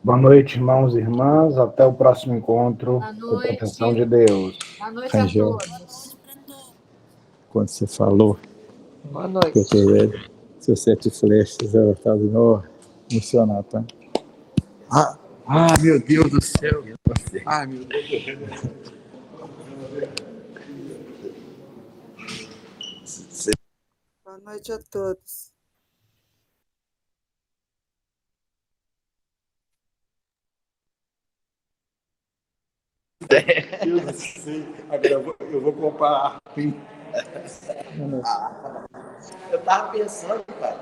Boa noite, irmãos e irmãs. Até o próximo encontro. Com a proteção de Deus. Boa noite a todos. Quando você falou, Boa noite. que eu tô vendo, seus 7 flechas, eu estava emocionado, tá? Meu Deus do céu. Meu Deus do céu. Boa noite a todos. Agora eu vou comparar. Eu tava pensando, cara.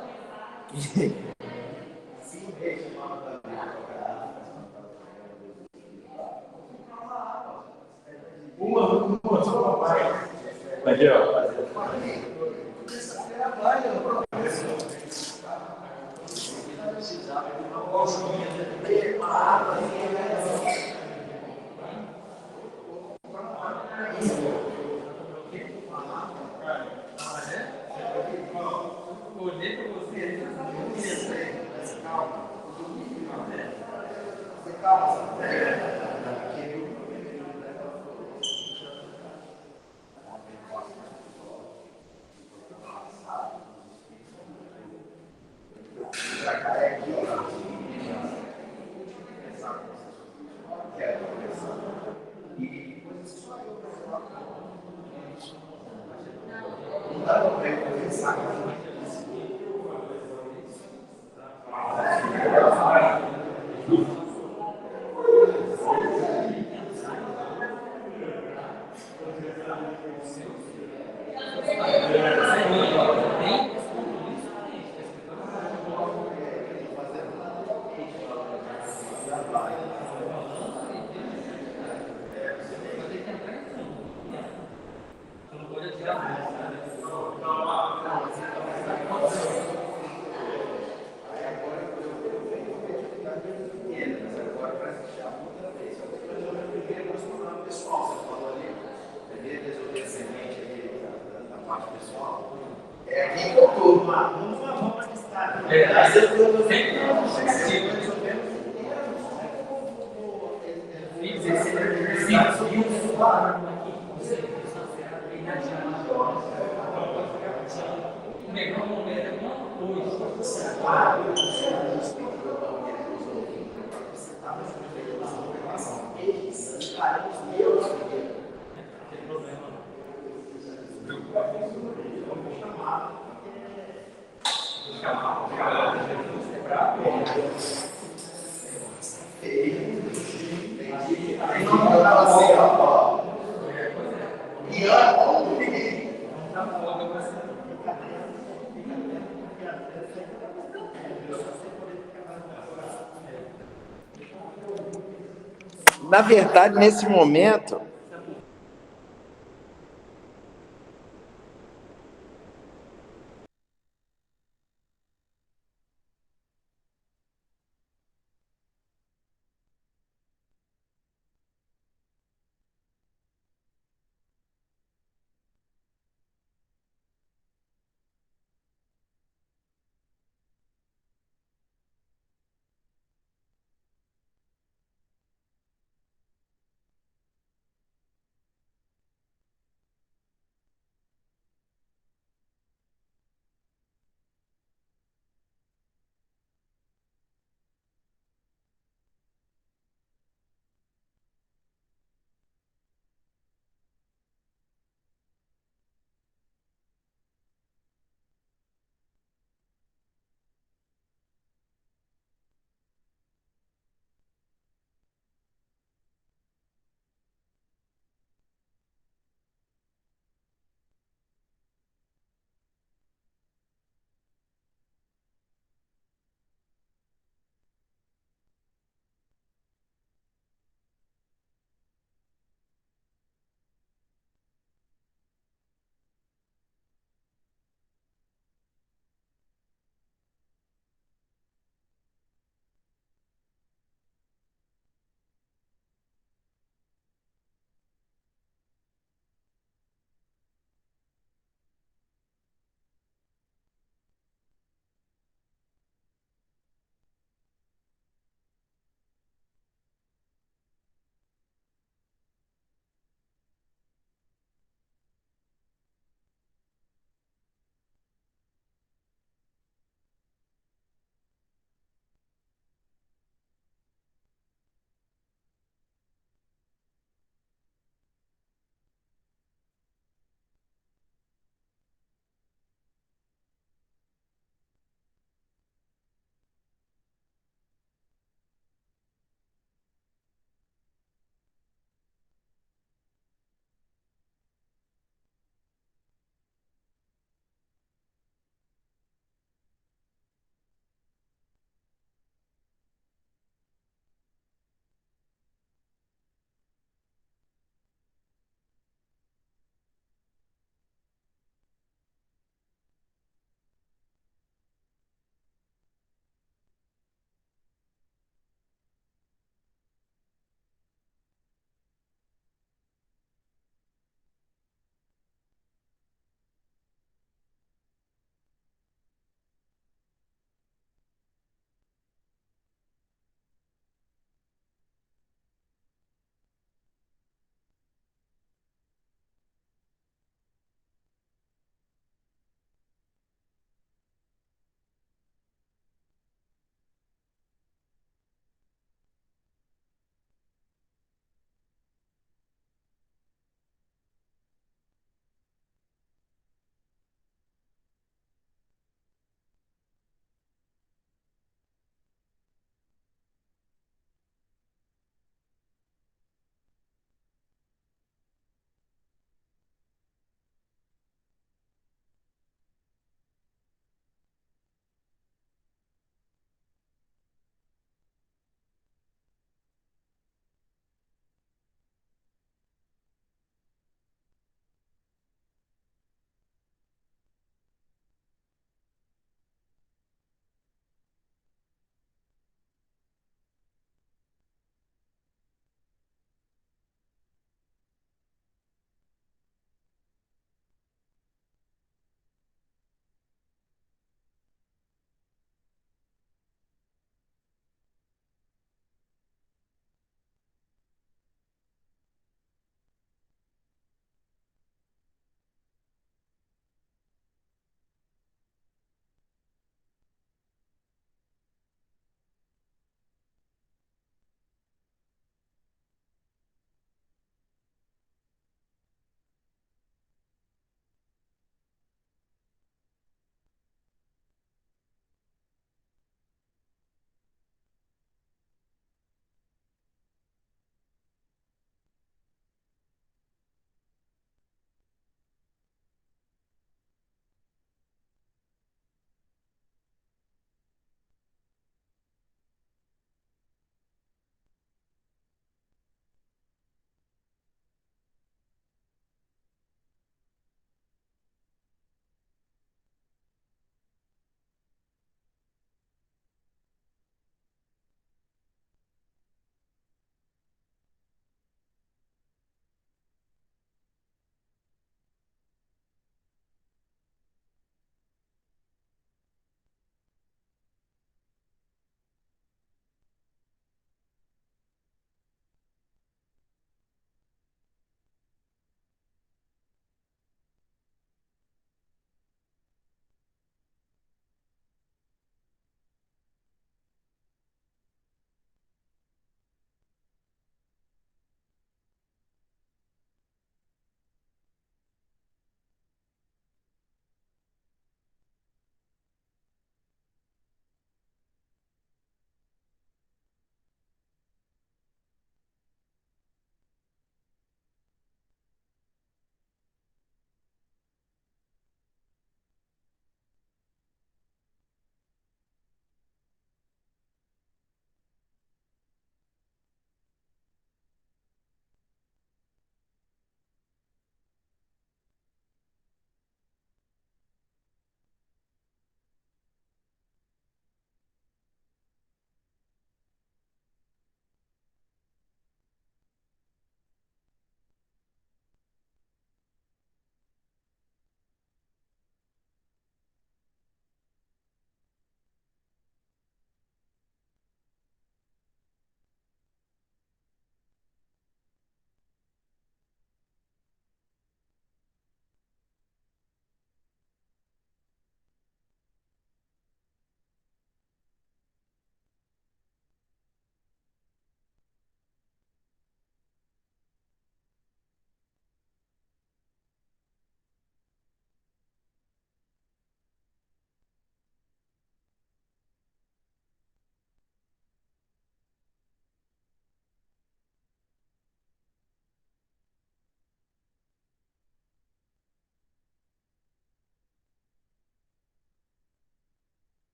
Na verdade, nesse momento,